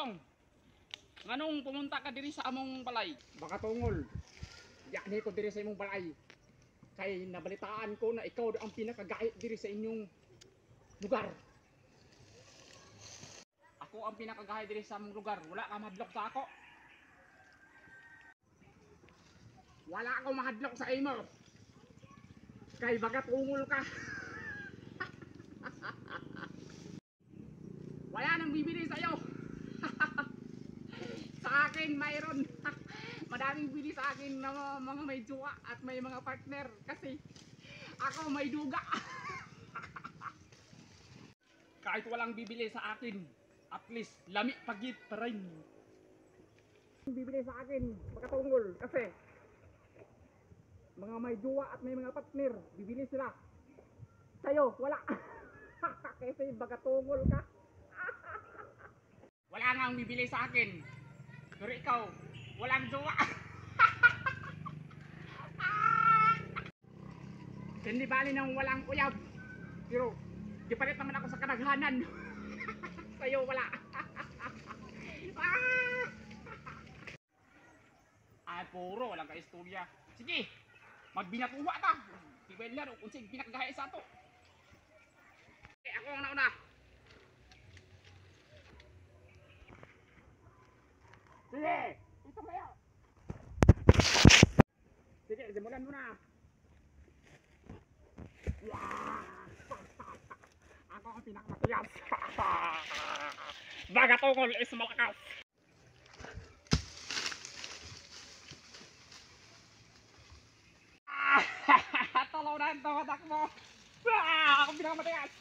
Tong, nganong pumunta ka diri sa among balay? Baka tungol. Yakni ko diri sa imong balay. Kay nabalitaan ko na ikaw ang pinakagait diri sa inyong lugar. Ako ang pinakagahay diri sa among lugar. Wala ka madlok sa ako. Wala akong mahadlok sa imo. Kay baga tungol ka. Wala nang bibili sa'yo. Sa akin mayroon. Madaming bili sa akin ng mga may jowa at may mga partner. Kasi ako may duga. Kahit walang bibili sa akin, at least lami pagit pa rin. Bibili sa akin makatungol kasi mga may jowa at may mga partner, bibili sila. Sa'yo, wala. Kasi baga tungol ka. Wala nga ang bibili sa akin. Pero ikaw, walang jowa. Hindi bali nang walang uyab. Pero, di palit naman ako sa kadaghanan. Sa'yo, wala. Ay, puro, walang ka-istorya. Sige, magbinatuwa ta. Tiwel na, kung sige, pinakagahay sa ato. Ako ang nauna. Sige, ito kayo. Sige, simulan mo na. Ako ang pinakamatiyas. Baga tungol is malakas. Tulaw na ito, takbo. Ako pinakamatigas.